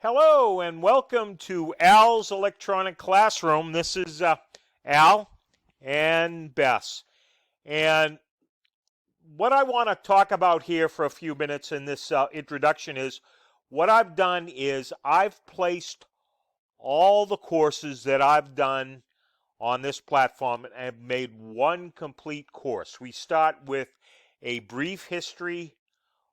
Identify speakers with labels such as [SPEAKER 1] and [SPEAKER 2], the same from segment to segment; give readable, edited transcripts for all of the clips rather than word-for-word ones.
[SPEAKER 1] Hello and welcome to Al's Electronic Classroom. This is Al and Bess. And what I want to talk about here for a few minutes in this introduction is what I've done is I've placed all the courses that I've done on this platform and have made one complete course. We start with a brief history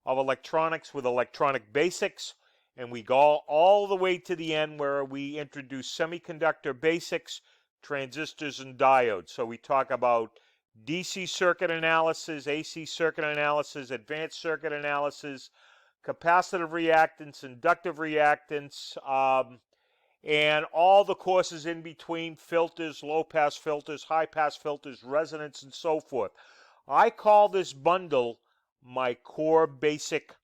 [SPEAKER 1] of electronics with electronic basics, and we go all the way to the end where we introduce semiconductor basics, transistors, and diodes. So we talk about DC circuit analysis, AC circuit analysis, advanced circuit analysis, capacitive reactance, inductive reactance, and all the courses in between, filters, low-pass filters, high-pass filters, resonance, and so forth. I call this bundle my core basic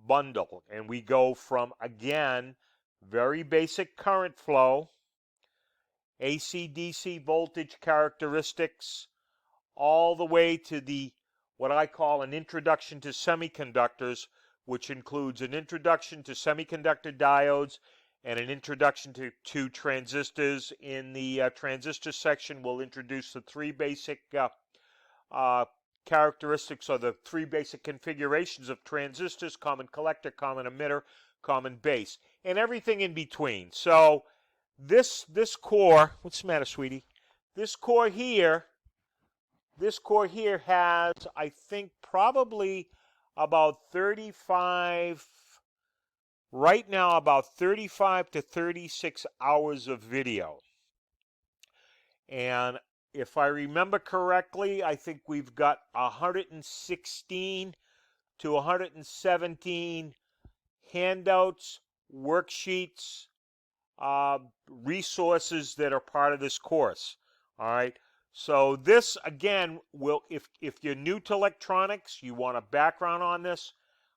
[SPEAKER 1] bundle, and we go from, again, very basic current flow, AC/DC voltage characteristics, all the way to what I call an introduction to semiconductors, which includes an introduction to semiconductor diodes and an introduction to transistors. In the transistor section, we'll introduce the three basic characteristics, or the three basic configurations of transistors: common collector, common emitter, common base, and everything in between. So this core, what's the matter, sweetie? This core here has, I think, probably about 35, right now, about 35 to 36 hours of video. And if I remember correctly, I think we've got 116 to 117 handouts, worksheets, resources that are part of this course. All right. So this, again, will, if you're new to electronics, you want a background on this,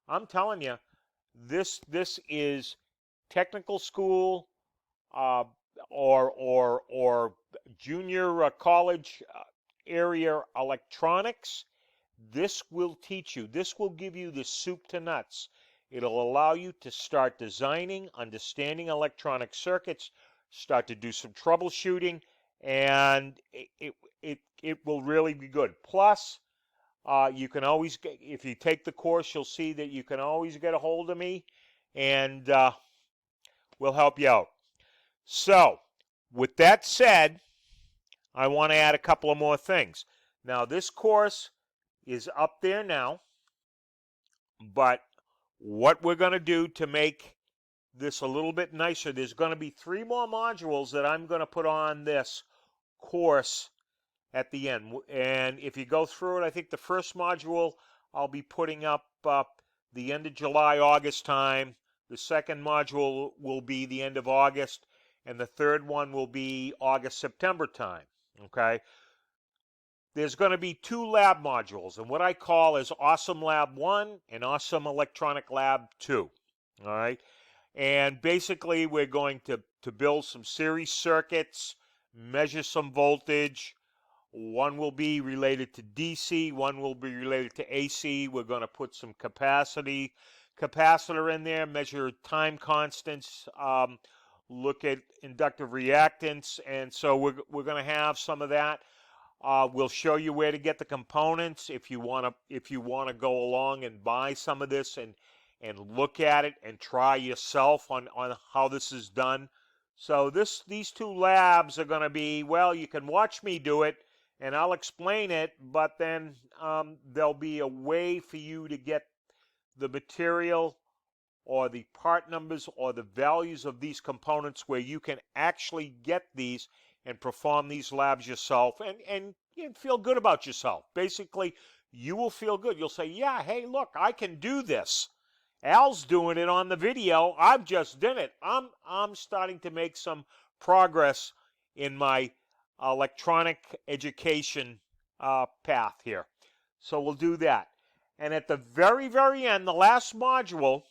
[SPEAKER 1] I'm telling you, this is technical school, or junior college area electronics. This will teach you. This will give you the soup to nuts. It'll allow you to start designing, understanding electronic circuits, start to do some troubleshooting, and it will really be good. Plus, you can always get, if you take the course, you'll see that you can always get a hold of me, and we'll help you out. So, with that said, I want to add a couple of more things. Now, this course is up there now, but what we're going to do to make this a little bit nicer, there's going to be 3 more modules that I'm going to put on this course at the end. And if you go through it, I think the first module I'll be putting up the end of July, August time. The second module will be the end of August, and the third one will be August, September time. Okay? There's going to be 2 lab modules, and what I call is Awesome Lab 1 and Awesome Electronic Lab 2. All right? And basically, we're going to build some series circuits, measure some voltage. One will be related to DC, one will be related to AC. We're going to put some capacitor in there, measure time constants, look at inductive reactance, and so we're going to have some of that. We'll show you where to get the components if you want to go along and buy some of this and look at it and try yourself on how this is done. So these 2 labs are going to be, well, you can watch me do it and I'll explain it, but then there'll be a way for you to get the material or the part numbers or the values of these components where you can actually get these and perform these labs yourself and feel good about yourself. Basically, you will feel good. You'll say, yeah, hey, look, I can do this. Al's doing it on the video. I've just done it. I'm starting to make some progress in my electronic education path here. So we'll do that. And at the very, very end, the last module,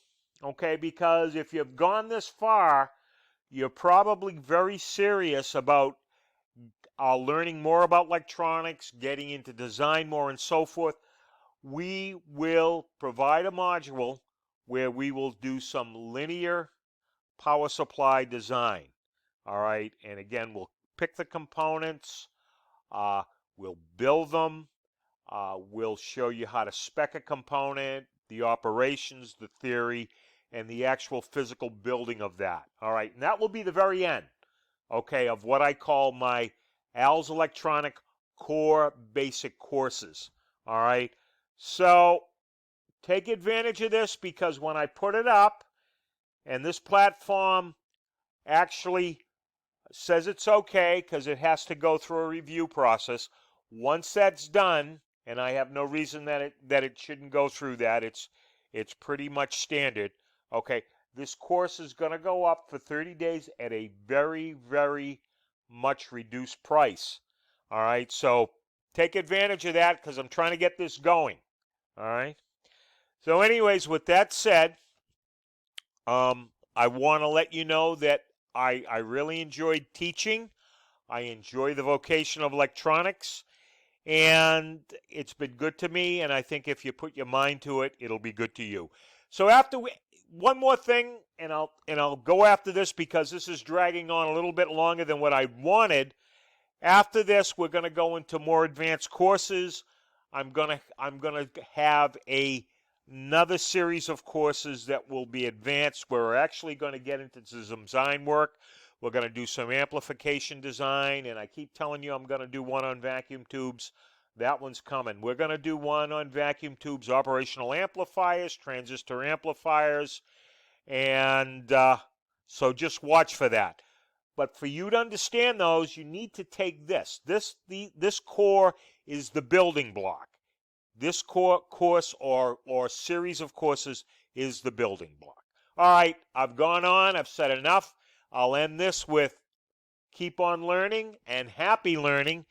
[SPEAKER 1] okay, because if you've gone this far, you're probably very serious about learning more about electronics, getting into design more, and so forth. We will provide a module where we will do some linear power supply design. All right, and again, we'll pick the components, we'll build them, we'll show you how to spec a component, the operations, the theory, and the actual physical building of that. All right, and that will be the very end, okay, of what I call my Al's Electronic Core Basic Courses. All right, so take advantage of this, because when I put it up, and this platform actually says it's okay because it has to go through a review process. Once that's done, and I have no reason that it shouldn't go through that, it's pretty much standard. Okay, this course is going to go up for 30 days at a very, very much reduced price. All right, so take advantage of that because I'm trying to get this going. All right. So, anyways, with that said, I want to let you know that I really enjoyed teaching. I enjoy the vocation of electronics, and it's been good to me, and I think if you put your mind to it, it'll be good to you. So one more thing, and I'll go after this because this is dragging on a little bit longer than what I wanted. After this, we're going to go into more advanced courses. I'm going to have another series of courses that will be advanced. We're actually going to get into some design work. We're going to do some amplification design, and I keep telling you I'm going to do one on vacuum tubes. That one's coming. We're going to do one on vacuum tubes, operational amplifiers, transistor amplifiers, and so just watch for that. But for you to understand those, you need to take this. This core is the building block. This course or series of courses is the building block. All right, I've gone on. I've said enough. I'll end this with keep on learning and happy learning.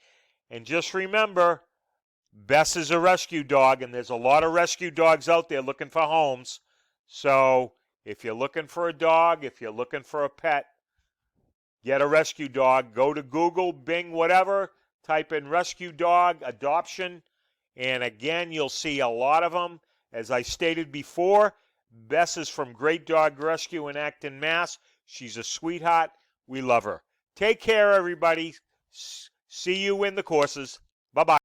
[SPEAKER 1] And just remember, Bess is a rescue dog, and there's a lot of rescue dogs out there looking for homes. So if you're looking for a dog, if you're looking for a pet, get a rescue dog. Go to Google, Bing, whatever. Type in rescue dog, adoption. And again, you'll see a lot of them. As I stated before, Bess is from Great Dog Rescue in Acton, Mass. She's a sweetheart. We love her. Take care, everybody. See you in the courses. Bye-bye.